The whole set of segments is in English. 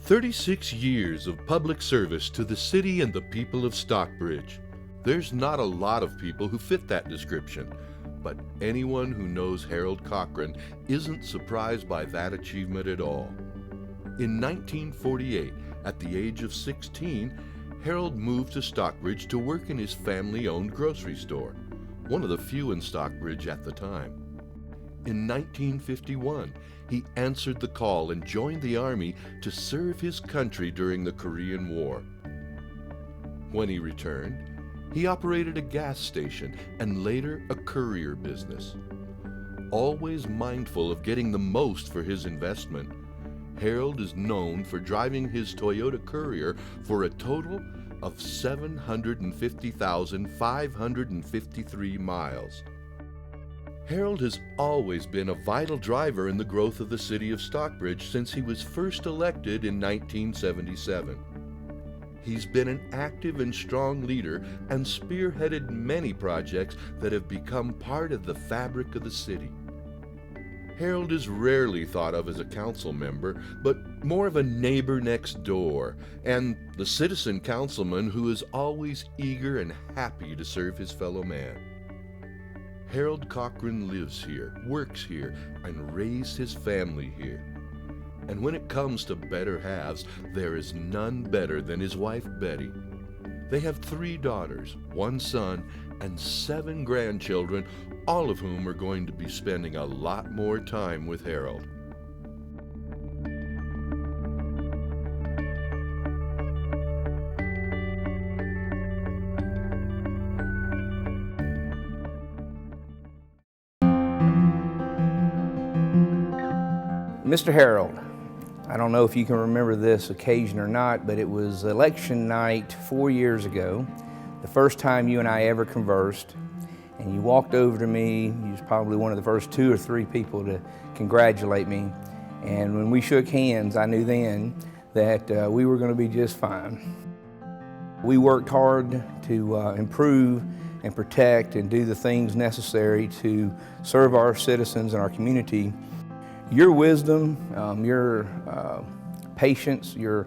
36 years of public service to the city and the people of Stockbridge. There's not a lot of people who fit that description, but anyone who knows Harold Cochran isn't surprised by that achievement at all. In 1948, at the age of 16, Harold moved to Stockbridge to work in his family-owned grocery store, one of the few in Stockbridge at the time. In 1951, he answered the call and joined the Army to serve his country during the Korean War. When he returned, he operated a gas station and later a courier business. Always mindful of getting the most for his investment, Harold is known for driving his Toyota Courier for a total of 750,553 miles. Harold has always been a vital driver in the growth of the city of Stockbridge since he was first elected in 1977. He's been an active and strong leader and spearheaded many projects that have become part of the fabric of the city. Harold is rarely thought of as a council member, but more of a neighbor next door, and the citizen councilman who is always eager and happy to serve his fellow man. Harold Cochran lives here, works here, and raised his family here. And when it comes to better halves, there is none better than his wife Betty. They have 3 daughters, 1 son, and 7 grandchildren, all of whom are going to be spending a lot more time with Harold. Mr. Harold, I don't know if you can remember this occasion or not, but it was election night 4 years ago, the first time you and I ever conversed, and you walked over to me. You was probably one of the first 2 or 3 people to congratulate me, and when we shook hands, I knew then that we were going to be just fine. We worked hard to improve and protect and do the things necessary to serve our citizens and our community. Your wisdom, your patience, your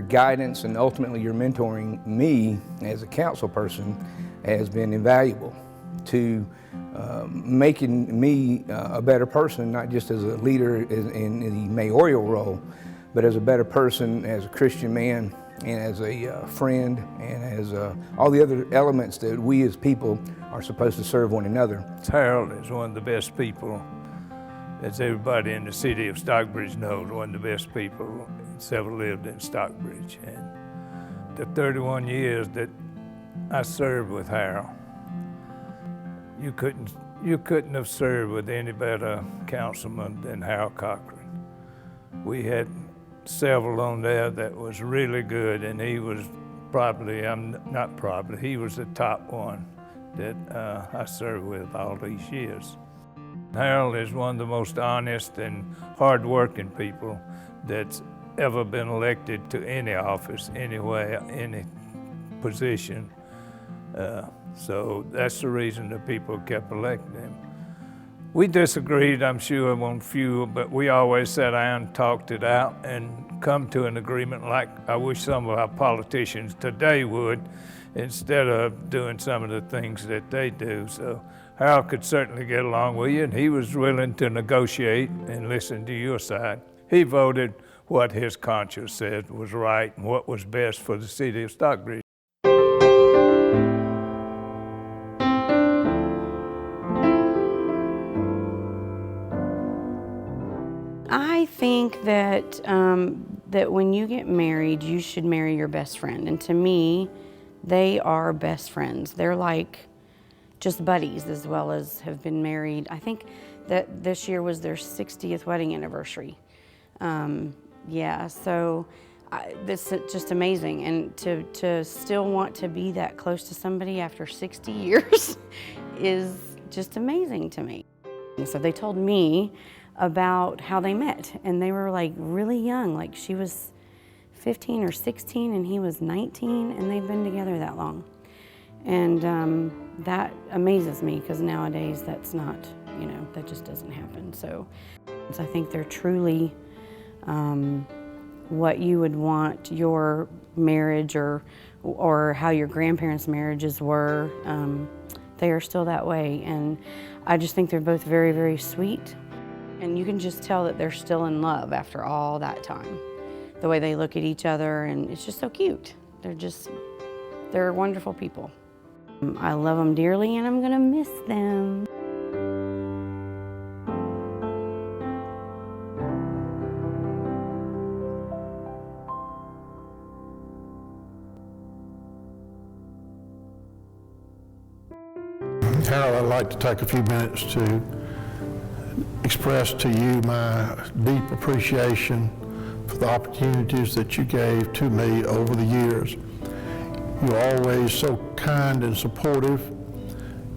guidance, and ultimately your mentoring me as a council person has been invaluable to making me a better person, not just as a leader in the mayoral role, but as a better person, as a Christian man, and as a friend, and as all the other elements that we as people are supposed to serve one another. Harold is one of the best people, as everybody in the city of Stockbridge knows, one of the best people that's ever lived in Stockbridge. And the 31 years that I served with Harold, you couldn't have served with any better councilman than Harold Cochran. We had several on there that was really good, and he was he was the top one that I served with all these years. Harold is one of the most honest and hard-working people that's ever been elected to any office, anywhere, any position. So that's the reason that people kept electing him. We disagreed, I'm sure, on few, but we always sat down and talked it out and come to an agreement like I wish some of our politicians today would, instead of doing some of the things that they do. So Harold could certainly get along with you, and he was willing to negotiate and listen to your side. He voted what his conscience said was right and what was best for the city of Stockbridge. I think that that when you get married, you should marry your best friend. And to me, they are best friends. They're like just buddies, as well as have been married. I think that this year was their 60th wedding anniversary. Yeah, so this is just amazing. And to still want to be that close to somebody after 60 years is just amazing to me. So they told me about how they met, and they were like really young, like she was 15 or 16 and he was 19, and they've been together that long. And that amazes me, because nowadays that's not, that just doesn't happen. So I think they're truly what you would want your marriage or how your grandparents' marriages were. They are still that way, and I just think they're both very, very sweet. And you can just tell that they're still in love after all that time. The way they look at each other, and it's just so cute. They're wonderful people. I love them dearly, and I'm gonna miss them. Harold, I'd like to take a few minutes to express to you my deep appreciation for the opportunities that you gave to me over the years. You were always so kind and supportive.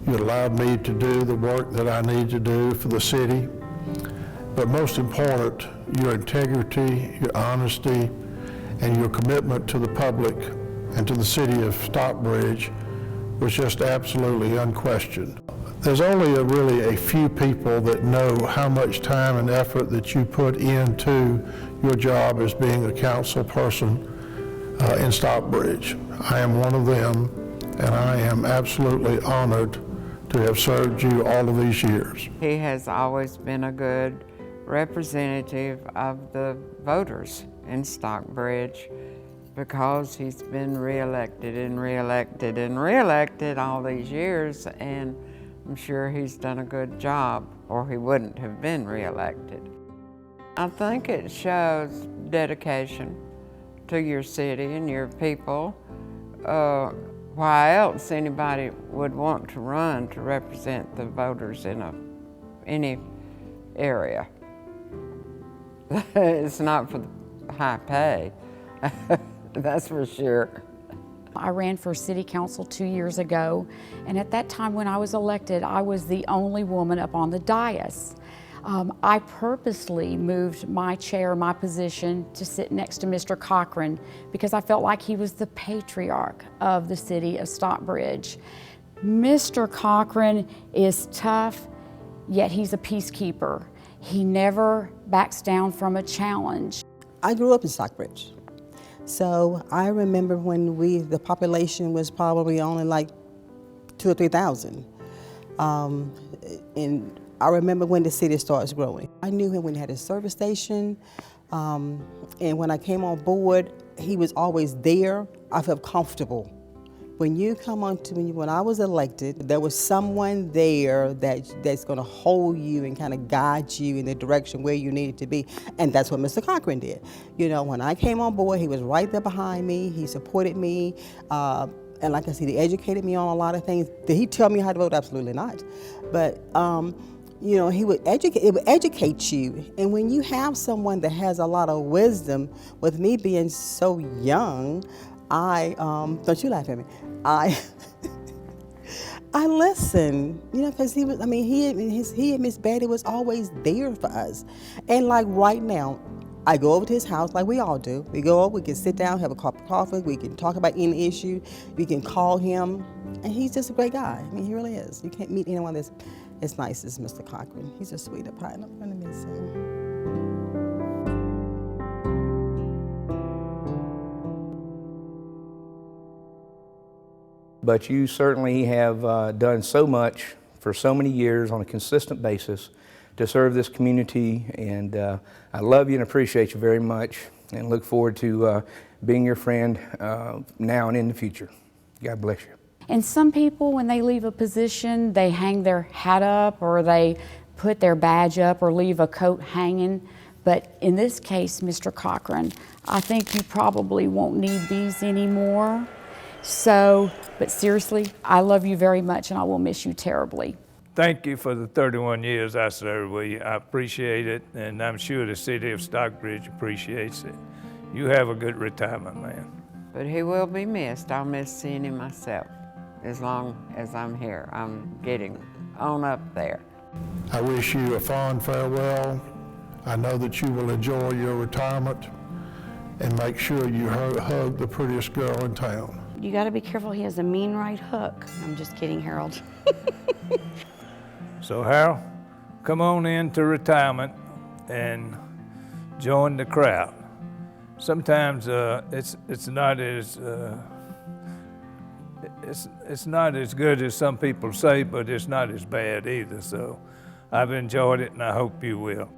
You allowed me to do the work that I need to do for the city. But most important, your integrity, your honesty, and your commitment to the public and to the city of Stockbridge was just absolutely unquestioned. There's only really a few people that know how much time and effort that you put into your job as being a council person in Stockbridge. I am one of them, and I am absolutely honored to have served you all of these years. He has always been a good representative of the voters in Stockbridge because he's been reelected and reelected and reelected all these years, and I'm sure he's done a good job or he wouldn't have been reelected. I think it shows dedication to your city and your people. Why else anybody would want to run to represent the voters in any area? It's not for the high pay, that's for sure. I ran for city council 2 years ago, and at that time when I was elected, I was the only woman up on the dais. I purposely moved my chair, my position, to sit next to Mr. Cochran because I felt like he was the patriarch of the city of Stockbridge. Mr. Cochran is tough, yet he's a peacekeeper. He never backs down from a challenge. I grew up in Stockbridge. So I remember when the population was probably only like 2,000 or 3,000. And I remember when the city starts growing. I knew him when he had his service station. And when I came on board, he was always there. I felt comfortable. When you come on to me, when I was elected, there was someone there that's gonna hold you and kind of guide you in the direction where you needed to be. And that's what Mr. Cochran did. You know, when I came on board, he was right there behind me. He supported me. And like I said, he educated me on a lot of things. Did he tell me how to vote? Absolutely not. But, you know, it would educate you. And when you have someone that has a lot of wisdom, with me being so young, don't you laugh at me, I listened, you know, because he and Miss Betty was always there for us. And like right now, I go over to his house like we all do. We go over, we can sit down, have a cup of coffee, we can talk about any issue, we can call him, and he's just a great guy. I mean, he really is. You can't meet anyone that's as nice as Mr. Cochran. He's a sweeter pie, and I'm gonna miss him. But you certainly have done so much for so many years on a consistent basis to serve this community, and I love you and appreciate you very much, and look forward to being your friend now and in the future. God bless you. And some people, when they leave a position, they hang their hat up or they put their badge up or leave a coat hanging. But in this case, Mr. Cochran, I think you probably won't need these anymore. So, but seriously, I love you very much and I will miss you terribly. Thank you for the 31 years I served with you. I appreciate it, and I'm sure the city of Stockbridge appreciates it. You have a good retirement, man. But he will be missed. I'll miss seeing him myself as long as I'm here. I'm getting on up there. I wish you a fond farewell. I know that you will enjoy your retirement, and make sure you hug the prettiest girl in town. You gotta be careful, he has a mean right hook. I'm just kidding, Harold. So Harold, come on into retirement and join the crowd. sometimes it's not as it's not as good as some people say, but it's not as bad either. So I've enjoyed it, and I hope you will.